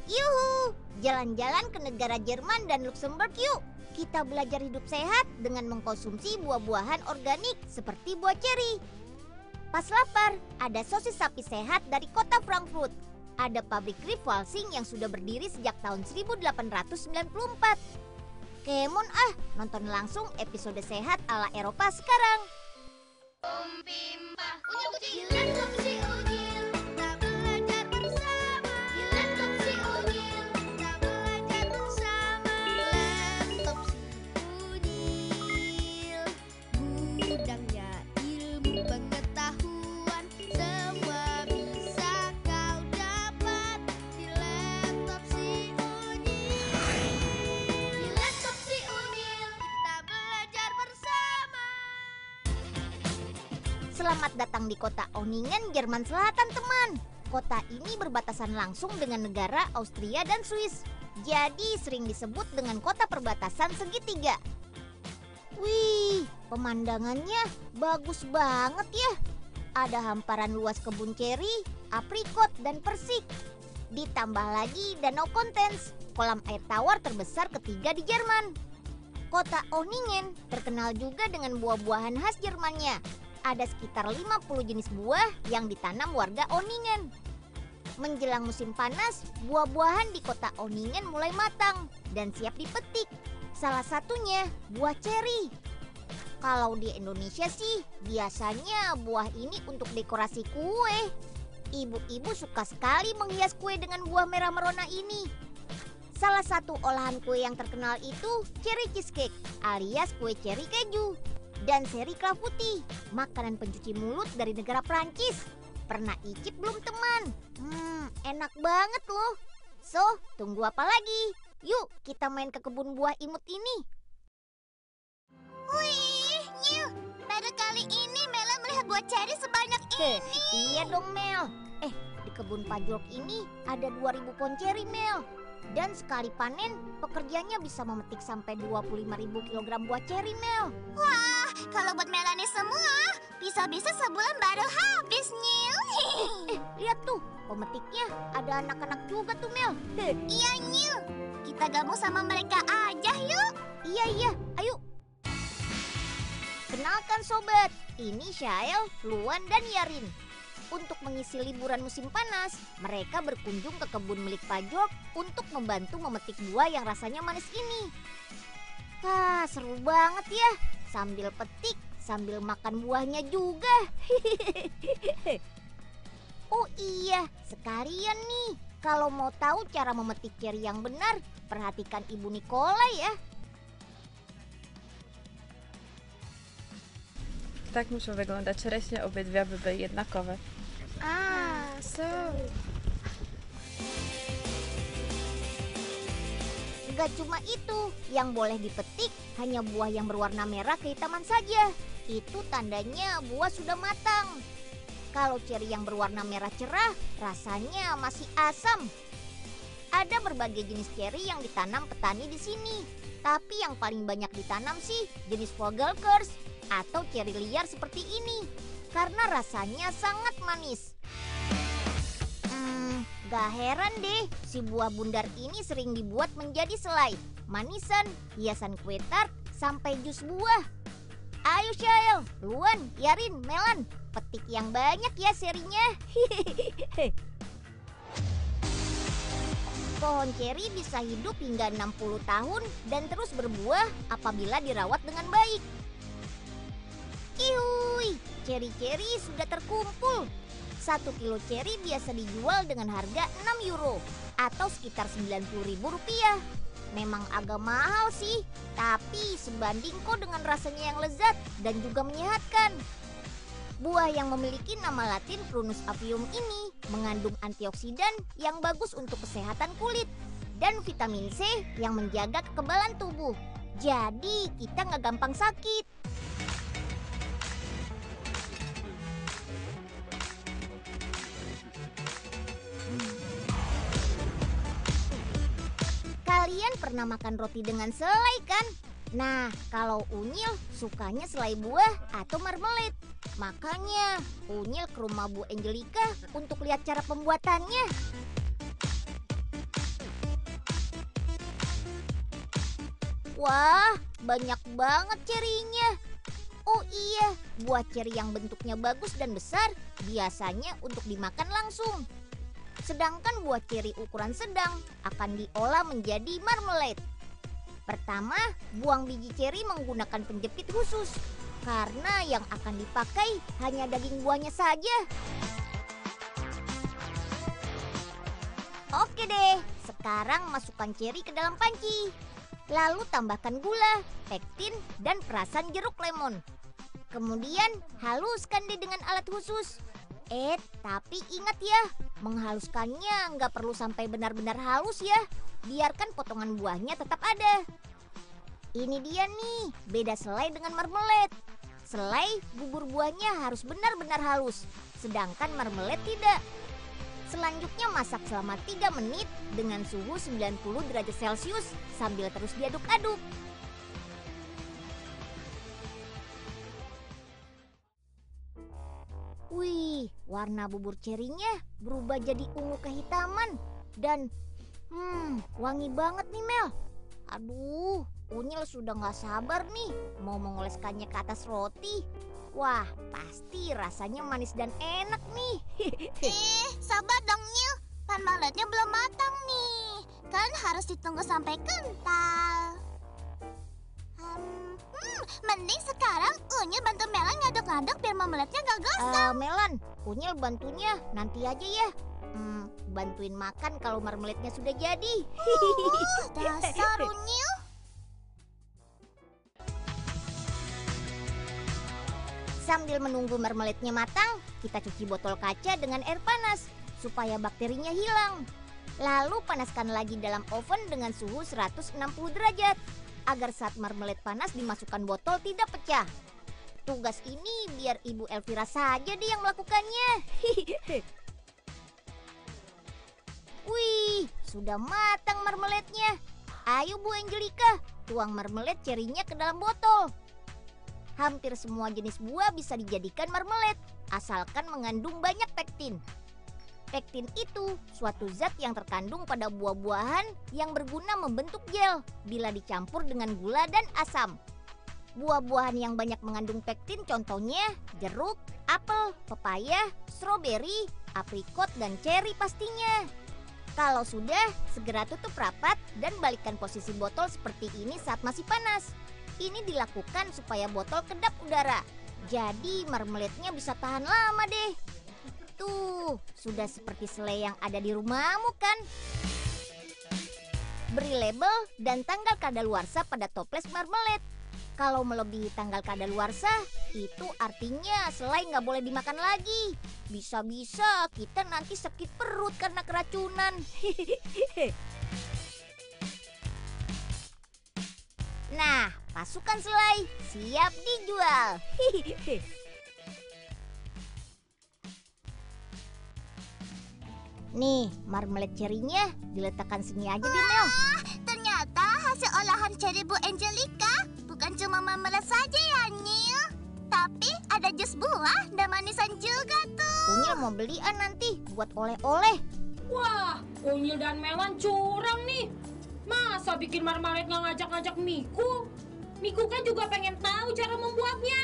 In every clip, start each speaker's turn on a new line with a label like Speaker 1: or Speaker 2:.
Speaker 1: Yuhu, jalan-jalan ke negara Jerman dan Luxembourg yuk. Kita belajar hidup sehat dengan mengkonsumsi buah-buahan organik seperti buah ceri. Pas lapar, ada sosis sapi sehat dari kota Frankfurt. Ada pabrik Rifwalsing yang sudah berdiri sejak tahun 1894. Kemon nonton langsung episode sehat ala Eropa sekarang.
Speaker 2: Unyil kucing, laptop si unyil, kita belajar bersama. Laptop si unyil, kita belajar bersama. Laptop si unyil, gudangnya ilmu pengetahuan. Semua bisa kau dapat di laptop si unyil. Di laptop si unyil, kita belajar bersama.
Speaker 1: Selamat datang di kota Oningen, Jerman Selatan, teman. Kota ini berbatasan langsung dengan negara Austria dan Swiss. Jadi sering disebut dengan kota perbatasan segitiga. Wih, pemandangannya bagus banget ya. Ada hamparan luas kebun ceri, aprikot, dan persik. Ditambah lagi Danau Kontens, kolam air tawar terbesar ketiga di Jerman. Kota Oningen terkenal juga dengan buah-buahan khas Jermannya. Ada sekitar 50 jenis buah yang ditanam warga Oningen. Menjelang musim panas, buah-buahan di kota Oningen mulai matang dan siap dipetik. Salah satunya buah ceri. Kalau di Indonesia sih, biasanya buah ini untuk dekorasi kue. Ibu-ibu suka sekali menghias kue dengan buah merah merona ini. Salah satu olahan kue yang terkenal itu cherry cheesecake alias kue ceri keju. Dan seri clafouti, makanan pencuci mulut dari negara Prancis. Pernah icip belum, teman? Enak banget loh. So, tunggu apa lagi? Yuk, kita main ke kebun buah imut ini.
Speaker 2: Wih, Nyil, baru kali ini Mela melihat buah ceri sebanyak ini.
Speaker 1: Iya dong, Mel. Di kebun pajok ini ada 2000 pohon ceri, Mel. Dan sekali panen, pekerjanya bisa memetik sampai 25.000 kilogram buah ceri, Mel.
Speaker 2: Wah, kalau buat Melanie semua, bisa-bisa sebulan baru habis, Nyil.
Speaker 1: Lihat tuh, pemetiknya ada anak-anak juga tuh, Mel.
Speaker 2: Iya, Nyil. Kita gabung sama mereka aja yuk.
Speaker 1: Iya, ayo. Kenalkan sobat, ini Shael, Luan, dan Yarin. Untuk mengisi liburan musim panas, mereka berkunjung ke kebun milik Pajok untuk membantu memetik buah yang rasanya manis ini. Wah, seru banget ya. Sambil petik, sambil makan buahnya juga. Oh iya, sekalian nih. Kalau mau tahu cara memetik ceri yang benar, perhatikan Ibu Nikola ya.
Speaker 3: Tak muszą wyglądać czereśnie, obydwie by były jednakowe.
Speaker 1: Gak cuma itu, yang boleh dipetik hanya buah yang berwarna merah kehitaman saja. Itu tandanya buah sudah matang. Kalau ceri yang berwarna merah cerah, rasanya masih asam. Ada berbagai jenis ceri yang ditanam petani di sini. Tapi yang paling banyak ditanam sih jenis Vogelkers atau ceri liar seperti ini. Karena rasanya sangat manis. Gak heran deh, si buah bundar ini sering dibuat menjadi selai, manisan, hiasan kue tart, sampai jus buah. Ayo Shael, Luan, Yarin, Melan, petik yang banyak ya serinya. Pohon ceri bisa hidup hingga 60 tahun dan terus berbuah apabila dirawat dengan baik. Ihuy, ceri-ceri sudah terkumpul. 1 kilo ceri biasa dijual dengan harga 6 euro atau sekitar 90.000 rupiah. Memang agak mahal sih, tapi sebanding kok dengan rasanya yang lezat dan juga menyehatkan. Buah yang memiliki nama latin Prunus apium ini mengandung antioksidan yang bagus untuk kesehatan kulit dan vitamin C yang menjaga kekebalan tubuh. Jadi kita nggak gampang sakit. Kalian pernah makan roti dengan selai kan? Nah, kalau Unyil sukanya selai buah atau marmalade. Makanya Unyil ke rumah Bu Angelika untuk lihat cara pembuatannya. Wah, banyak banget cerinya. Oh iya, buah ceri yang bentuknya bagus dan besar biasanya untuk dimakan langsung. Sedangkan buah ceri ukuran sedang akan diolah menjadi marmalade. Pertama, buang biji ceri menggunakan penjepit khusus karena yang akan dipakai hanya daging buahnya saja. Oke deh, sekarang masukkan ceri ke dalam panci. Lalu tambahkan gula, pektin, dan perasan jeruk lemon. Kemudian haluskan deh dengan alat khusus. Tapi ingat ya, menghaluskannya nggak perlu sampai benar-benar halus ya. Biarkan potongan buahnya tetap ada. Ini dia nih, beda selai dengan marmalade. Selai, bubur buahnya harus benar-benar halus, sedangkan marmalade tidak. Selanjutnya masak selama 3 menit dengan suhu 90 derajat Celcius sambil terus diaduk-aduk. Wih, warna bubur cerinya berubah jadi ungu kehitaman dan wangi banget nih Mel. Aduh, Unyil sudah gak sabar nih mau mengoleskannya ke atas roti. Wah, pasti rasanya manis dan enak nih.
Speaker 2: Sabar dong Nyil, marmalade-nya belum matang nih. Kan harus ditunggu sampai kental. Mending sekarang Unyil bantu Melan ngaduk-ngaduk biar marmalade-nya gak gosong.
Speaker 1: Melan, Unyil bantunya nanti aja ya. Bantuin makan kalau marmalade-nya sudah jadi.
Speaker 2: Dasar Unyil.
Speaker 1: Sambil menunggu marmalade-nya matang, kita cuci botol kaca dengan air panas supaya bakterinya hilang. Lalu panaskan lagi dalam oven dengan suhu 160 derajat agar saat marmalade panas dimasukkan botol tidak pecah. Tugas ini biar Ibu Elvira saja deh yang melakukannya. Wih, sudah matang marmalade-nya. Ayo Bu Angelika, tuang marmalade cerinya ke dalam botol. Hampir semua jenis buah bisa dijadikan marmalade, asalkan mengandung banyak pektin. Pektin itu suatu zat yang terkandung pada buah-buahan yang berguna membentuk gel bila dicampur dengan gula dan asam. Buah-buahan yang banyak mengandung pektin contohnya jeruk, apel, pepaya, stroberi, aprikot, dan ceri pastinya. Kalau sudah, segera tutup rapat dan balikkan posisi botol seperti ini saat masih panas. Ini dilakukan supaya botol kedap udara. Jadi marmalade-nya bisa tahan lama deh. Tuh, sudah seperti selai yang ada di rumahmu kan? Beri label dan tanggal kadaluarsa pada toples marmalade. Kalau melebihi tanggal kadaluarsa, itu artinya selai nggak boleh dimakan lagi. Bisa-bisa kita nanti sakit perut karena keracunan. Nah, pasukan selai siap dijual. Nih, marmalade cerinya diletakkan sini aja deh Mel.
Speaker 2: Ternyata hasil olahan ceri Bu Angelika bukan cuma marmalade saja ya Nyil, tapi ada jus buah dan manisan juga tuh.
Speaker 1: Unyil mau belian nanti buat oleh-oleh.
Speaker 4: Wah, Unyil dan Melan curang nih. Masa bikin marmalade nggak ngajak-ngajak Miku? Miku kan juga pengen tahu cara membuatnya.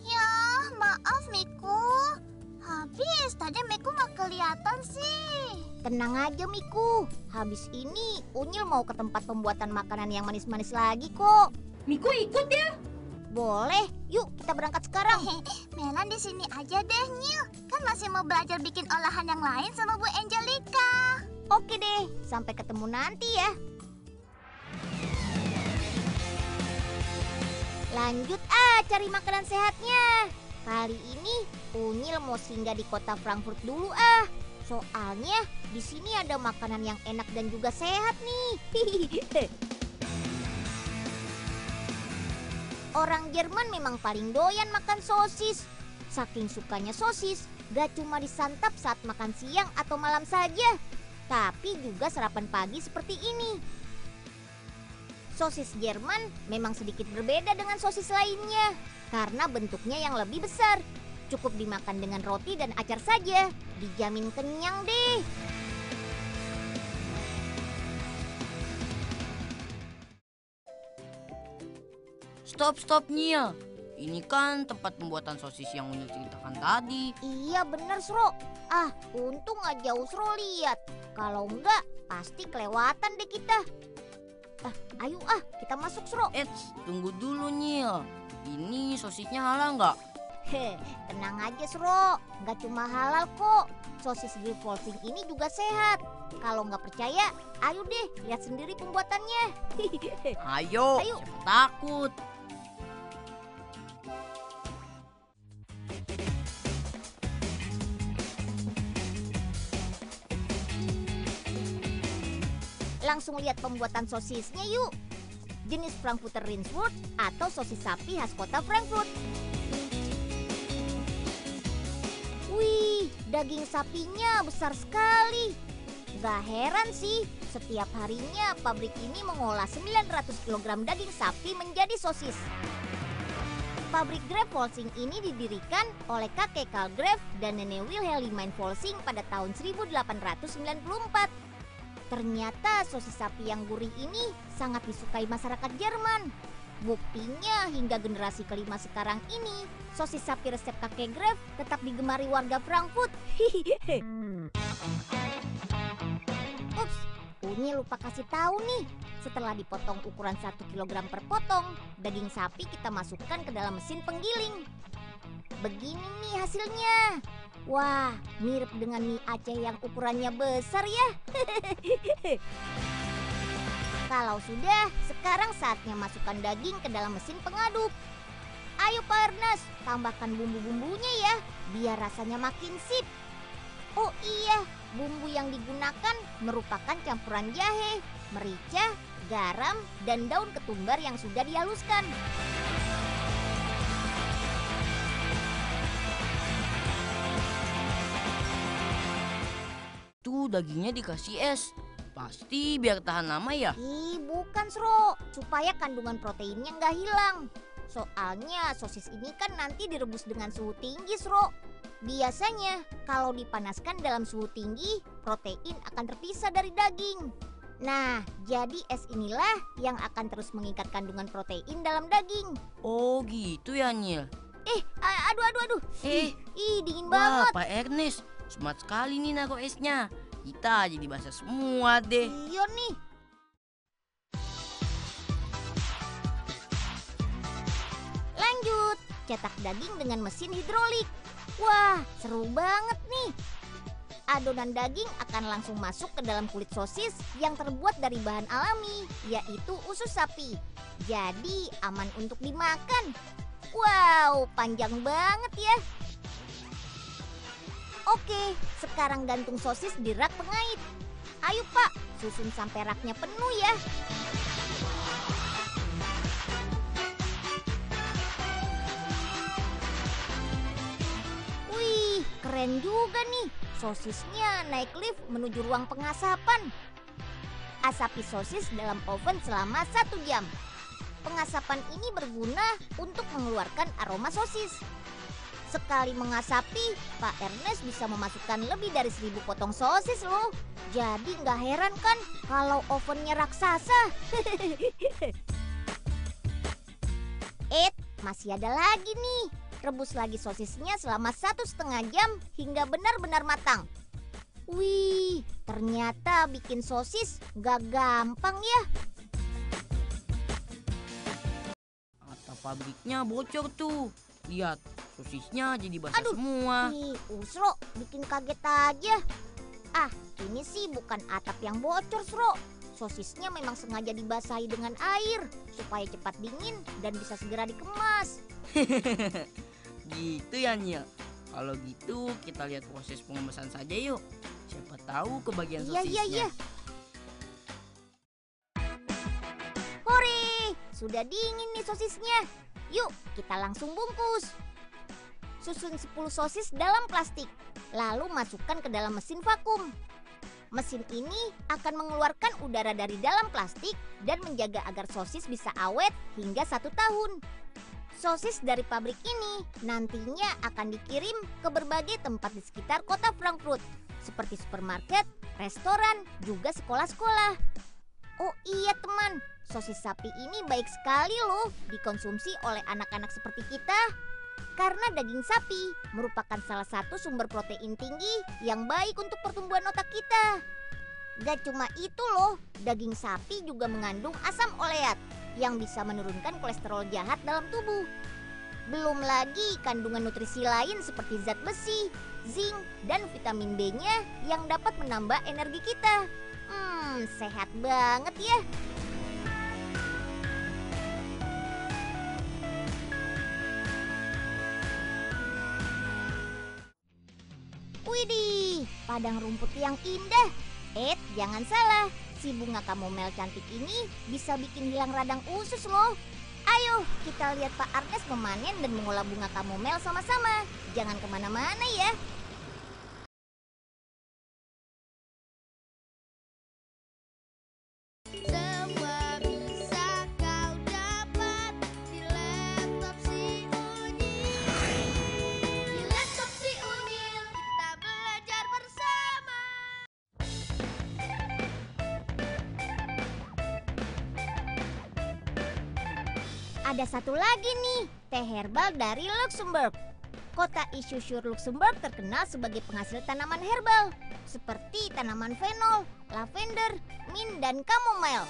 Speaker 2: Ya, maaf Miku. Habis tadi Miku nggak kelihatan sih.
Speaker 1: Tenang aja Miku, habis ini Unyil mau ke tempat pembuatan makanan yang manis-manis lagi kok.
Speaker 4: Miku ikut ya?
Speaker 1: Boleh, yuk kita berangkat sekarang.
Speaker 2: Melan di sini aja deh Nyil. Kan masih mau belajar bikin olahan yang lain sama Bu Angelika.
Speaker 1: Oke deh, sampai ketemu nanti ya. Lanjut cari makanan sehatnya. Kali ini Unyil mau singgah di kota Frankfurt dulu Soalnya di sini ada makanan yang enak dan juga sehat nih. Orang Jerman memang paling doyan makan sosis. Saking sukanya sosis, gak cuma disantap saat makan siang atau malam saja, tapi juga sarapan pagi seperti ini. Sosis Jerman memang sedikit berbeda dengan sosis lainnya karena bentuknya yang lebih besar. Cukup dimakan dengan roti dan acar saja, dijamin kenyang deh.
Speaker 5: Stop Nyil. Ini kan tempat pembuatan sosis yang Unyil ceritakan tadi.
Speaker 1: Iya bener Sro. Untung aja Usro lihat. Kalau enggak pasti kelewatan deh kita. Ayo kita masuk Sro.
Speaker 5: Tunggu dulu Nyil. Ini sosisnya halal nggak?
Speaker 1: Tenang aja Sro, nggak cuma halal kok. Sosis grill Volsing ini juga sehat. Kalau nggak percaya, ayo deh lihat sendiri pembuatannya.
Speaker 5: Ayo.
Speaker 1: Ayo.
Speaker 5: Siapa takut.
Speaker 1: Langsung lihat pembuatan sosisnya yuk. Jenis Frankfurter Rindswurst atau sosis sapi khas kota Frankfurt. Wih, daging sapinya besar sekali. Gak heran sih, setiap harinya pabrik ini mengolah 900 kg daging sapi menjadi sosis. Pabrik Graf Volsing ini didirikan oleh kakek Karl Graf dan nenek Wilhelmine Volsing pada tahun 1894. Ternyata sosis sapi yang gurih ini sangat disukai masyarakat Jerman. Buktinya hingga generasi kelima sekarang ini, sosis sapi resep kakek Graf tetap digemari warga Frankfurt. Ups, Unyil lupa kasih tahu nih. Setelah dipotong ukuran 1 kg per potong, daging sapi kita masukkan ke dalam mesin penggiling. Begini nih hasilnya. Wah, mirip dengan mie Aceh yang ukurannya besar ya. Kalau sudah, sekarang saatnya masukkan daging ke dalam mesin pengaduk. Ayo Pak Ernest, tambahkan bumbu-bumbunya ya, biar rasanya makin sip. Oh iya, bumbu yang digunakan merupakan campuran jahe, merica, garam, dan daun ketumbar yang sudah dihaluskan.
Speaker 5: Tuh dagingnya dikasih es. Pasti biar tahan lama ya?
Speaker 1: Ih, bukan Sro, supaya kandungan proteinnya nggak hilang. Soalnya sosis ini kan nanti direbus dengan suhu tinggi Sro. Biasanya kalau dipanaskan dalam suhu tinggi, protein akan terpisah dari daging. Nah, jadi es inilah yang akan terus mengikat kandungan protein dalam daging.
Speaker 5: Oh gitu ya Nyil.
Speaker 1: Aduh. Ih, dingin
Speaker 5: Wah
Speaker 1: banget.
Speaker 5: Pak Ernest, smart sekali nih naruh esnya. Kita jadi basah semua deh.
Speaker 1: Iya nih. Lanjut, cetak daging dengan mesin hidrolik. Wah, seru banget nih. Adonan daging akan langsung masuk ke dalam kulit sosis yang terbuat dari bahan alami, yaitu usus sapi. Jadi aman untuk dimakan. Wow, panjang banget ya. Oke, sekarang gantung sosis di rak pengait. Ayo Pak, susun sampai raknya penuh ya. Wih, keren juga nih. Sosisnya naik lift menuju ruang pengasapan. Asapi sosis dalam oven selama 1 jam. Pengasapan ini berguna untuk mengeluarkan aroma sosis. Sekali mengasapi, Pak Ernest bisa memasukkan lebih dari 1000 potong sosis loh. Jadi nggak heran kan kalau ovennya raksasa. Masih ada lagi nih. Rebus lagi sosisnya selama 1,5 jam hingga benar-benar matang. Wih, ternyata bikin sosis nggak gampang ya.
Speaker 5: Atap pabriknya bocor tuh. Lihat, sosisnya jadi basah semua.
Speaker 1: Usro, bikin kaget aja. Ini sih bukan atap yang bocor, Sro. Sosisnya memang sengaja dibasahi dengan air supaya cepat dingin dan bisa segera dikemas.
Speaker 5: Gitu ya Nyil. Kalau gitu kita lihat proses pengemasan saja yuk. Siapa tahu kebagian sosisnya.
Speaker 1: Iya. Hore, sudah dingin nih sosisnya. Yuk, kita langsung bungkus. Susun 10 sosis dalam plastik, lalu masukkan ke dalam mesin vakum. Mesin ini akan mengeluarkan udara dari dalam plastik dan menjaga agar sosis bisa awet hingga 1 tahun. Sosis dari pabrik ini nantinya akan dikirim ke berbagai tempat di sekitar kota Frankfurt, seperti supermarket, restoran, juga sekolah-sekolah. Oh iya teman, sosis sapi ini baik sekali loh dikonsumsi oleh anak-anak seperti kita. Karena daging sapi merupakan salah satu sumber protein tinggi yang baik untuk pertumbuhan otak kita. Gak cuma itu loh, daging sapi juga mengandung asam oleat yang bisa menurunkan kolesterol jahat dalam tubuh. Belum lagi kandungan nutrisi lain seperti zat besi, zinc, dan vitamin B-nya yang dapat menambah energi kita. Sehat banget ya. Widih, padang rumput yang indah. Jangan salah, si bunga kamomel cantik ini bisa bikin hilang radang usus loh. Ayo kita lihat Pak Arnes memanen dan mengolah bunga kamomel sama-sama. Jangan kemana-mana ya.
Speaker 2: Semua bisa kau dapat di laptop si Unyil. Di laptop si Unyil kita belajar bersama.
Speaker 1: Ada satu lagi nih, teh herbal dari Luxembourg. Kota Ischusur Luxembourg terkenal sebagai penghasil tanaman herbal seperti tanaman fenol, lavender, mint, dan chamomile.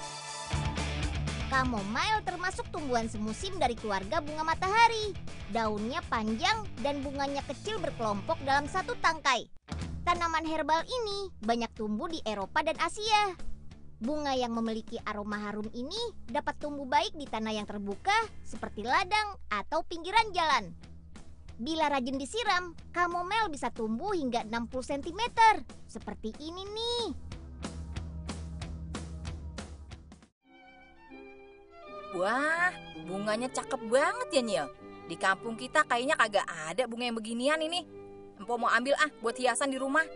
Speaker 1: Chamomile termasuk tumbuhan semusim dari keluarga bunga matahari. Daunnya panjang dan bunganya kecil berkelompok dalam satu tangkai. Tanaman herbal ini banyak tumbuh di Eropa dan Asia. Bunga yang memiliki aroma harum ini dapat tumbuh baik di tanah yang terbuka seperti ladang atau pinggiran jalan. Bila rajin disiram, chamomile bisa tumbuh hingga 60 cm. Seperti ini nih.
Speaker 6: Wah, bunganya cakep banget ya, Nyil. Di kampung kita kayaknya kagak ada bunga yang beginian ini. Empo mau ambil buat hiasan di rumah.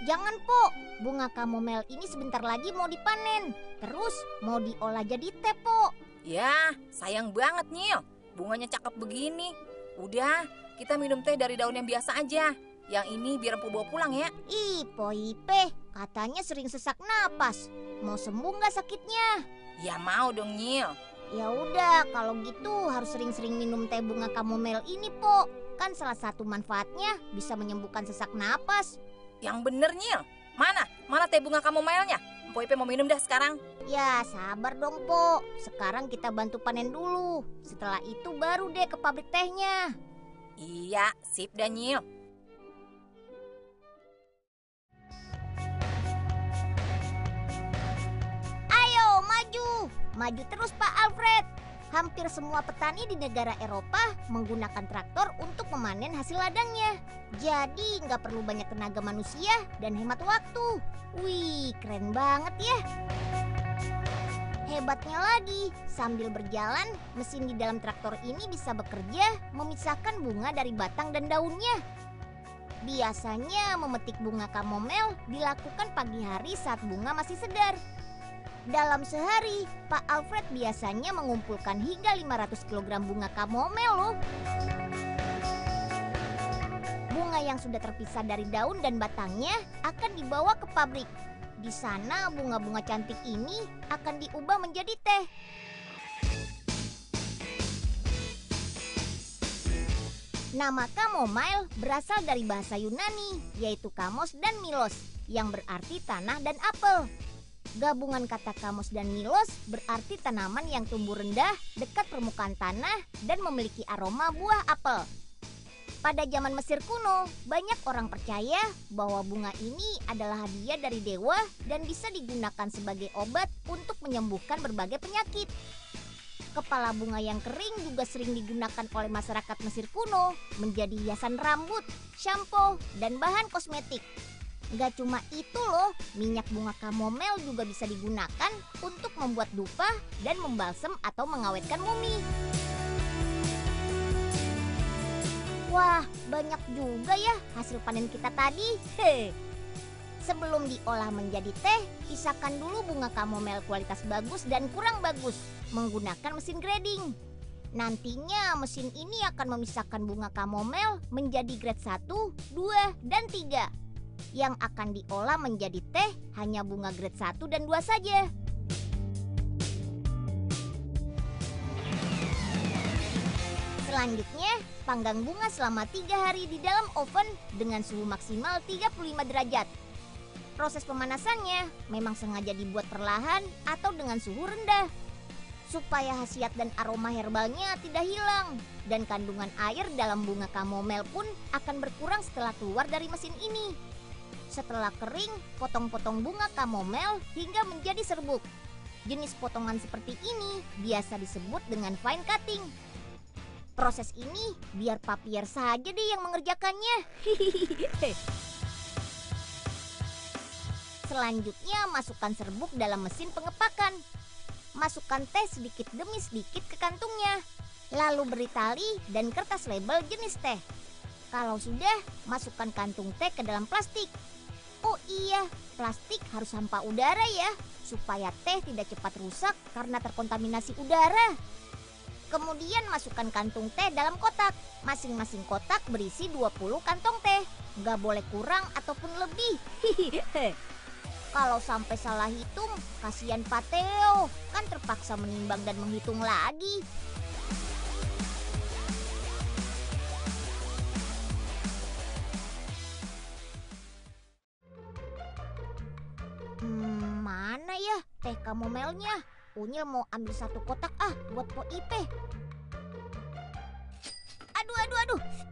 Speaker 1: Jangan, Po. Bunga chamomile ini sebentar lagi mau dipanen. Terus mau diolah jadi teh, Po.
Speaker 6: Ya, sayang banget, Nyil. Bunganya cakep begini. Udah, kita minum teh dari daun yang biasa aja. Yang ini biar Empo bawa pulang ya.
Speaker 1: Ih, Po Ipe, katanya sering sesak napas. Mau sembuh nggak sakitnya?
Speaker 6: Ya mau dong, Nyil.
Speaker 1: Ya udah, kalau gitu harus sering-sering minum teh bunga chamomile ini, Po. Kan salah satu manfaatnya bisa menyembuhkan sesak napas.
Speaker 6: Yang bener, Nyil. Mana teh bunga kamomilnya? Empo Ipe mau minum dah sekarang.
Speaker 1: Ya, sabar dong, Po. Sekarang kita bantu panen dulu. Setelah itu baru deh ke pabrik tehnya.
Speaker 6: Iya, sip dah, Nyil.
Speaker 1: Ayo, maju. Maju terus, Pak Alfred. Hampir semua petani di negara Eropa menggunakan traktor untuk memanen hasil ladangnya. Jadi nggak perlu banyak tenaga manusia dan hemat waktu. Wih, keren banget ya. Hebatnya lagi, sambil berjalan, mesin di dalam traktor ini bisa bekerja memisahkan bunga dari batang dan daunnya. Biasanya memetik bunga chamomile dilakukan pagi hari saat bunga masih segar. Dalam sehari, Pak Alfred biasanya mengumpulkan hingga 500 kg bunga chamomile loh. Bunga yang sudah terpisah dari daun dan batangnya akan dibawa ke pabrik. Di sana bunga-bunga cantik ini akan diubah menjadi teh. Nama chamomile berasal dari bahasa Yunani, yaitu kamos dan milos, yang berarti tanah dan apel. Gabungan kata kamos dan milos berarti tanaman yang tumbuh rendah dekat permukaan tanah dan memiliki aroma buah apel. Pada zaman Mesir kuno, banyak orang percaya bahwa bunga ini adalah hadiah dari dewa dan bisa digunakan sebagai obat untuk menyembuhkan berbagai penyakit. Kepala bunga yang kering juga sering digunakan oleh masyarakat Mesir kuno menjadi hiasan rambut, shampoo, dan bahan kosmetik. Gak cuma itu loh, minyak bunga chamomile juga bisa digunakan untuk membuat dupa dan membalsem atau mengawetkan mumi. Wah, banyak juga ya hasil panen kita tadi. Sebelum diolah menjadi teh, pisahkan dulu bunga chamomile kualitas bagus dan kurang bagus menggunakan mesin grading. Nantinya mesin ini akan memisahkan bunga chamomile menjadi grade 1, 2, dan 3. Yang akan diolah menjadi teh hanya bunga grade 1 dan 2 saja. Selanjutnya, panggang bunga selama 3 hari di dalam oven dengan suhu maksimal 35 derajat. Proses pemanasannya memang sengaja dibuat perlahan atau dengan suhu rendah, supaya khasiat dan aroma herbalnya tidak hilang. Dan kandungan air dalam bunga kamomel pun akan berkurang setelah keluar dari mesin ini. Setelah kering, potong-potong bunga kamomel hingga menjadi serbuk. Jenis potongan seperti ini biasa disebut dengan fine cutting. Proses ini biar papier saja deh yang mengerjakannya. Selanjutnya masukkan serbuk dalam mesin pengepakan. Masukkan teh sedikit demi sedikit ke kantungnya. Lalu beri tali dan kertas label jenis teh. Kalau sudah, masukkan kantung teh ke dalam plastik. Oh iya, plastik harus hampa udara ya, supaya teh tidak cepat rusak karena terkontaminasi udara. Kemudian masukkan kantung teh dalam kotak. Masing-masing kotak berisi 20 kantong teh. Nggak boleh kurang ataupun lebih. Kalau sampai salah hitung, kasihan Pak Theo. Kan terpaksa menimbang dan menghitung lagi. Mana ya teh kamomelnya? Unyil mau ambil 1 kotak buat Po Ipe.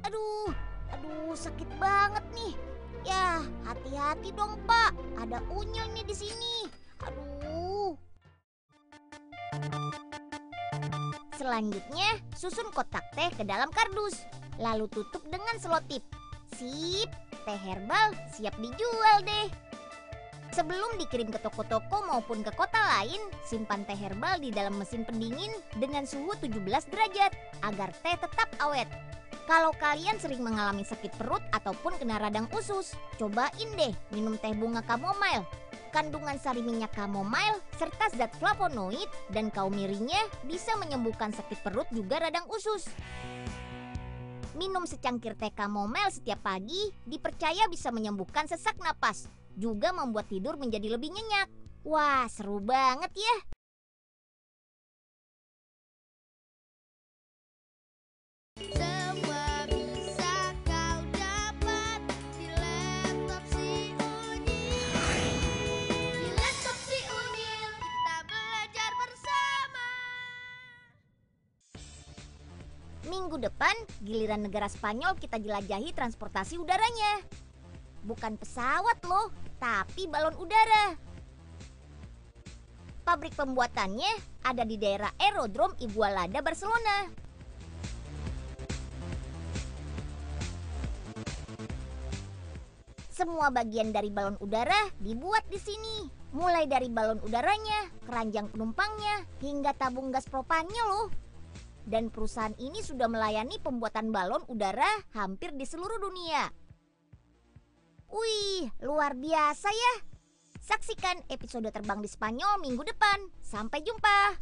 Speaker 1: Aduh, sakit banget nih. Ya, hati-hati dong Pak. Ada unyil nih di sini. Aduh. Selanjutnya, susun kotak teh ke dalam kardus. Lalu tutup dengan selotip. Sip, teh herbal siap dijual deh. Sebelum dikirim ke toko-toko maupun ke kota lain, simpan teh herbal di dalam mesin pendingin dengan suhu 17 derajat agar teh tetap awet. Kalau kalian sering mengalami sakit perut ataupun kena radang usus, cobain deh minum teh bunga kamomile. Kandungan sari minyak kamomile serta zat flavonoid dan kaumirinya bisa menyembuhkan sakit perut juga radang usus. Minum secangkir teh kamomile setiap pagi dipercaya bisa menyembuhkan sesak napas, juga membuat tidur menjadi lebih nyenyak. Wah, seru banget ya.
Speaker 2: Semua bisa kau dapat di laptop si Unyil. Di laptop si Unyil kita belajar bersama.
Speaker 1: Minggu depan, giliran negara Spanyol kita jelajahi transportasi udaranya. Bukan pesawat loh, tapi balon udara. Pabrik pembuatannya ada di daerah Aerodrome Igualada, Barcelona. Semua bagian dari balon udara dibuat di sini. Mulai dari balon udaranya, keranjang penumpangnya, hingga tabung gas propannya loh. Dan perusahaan ini sudah melayani pembuatan balon udara hampir di seluruh dunia. Wih, luar biasa ya. Saksikan episode terbang di Spanyol minggu depan. Sampai jumpa.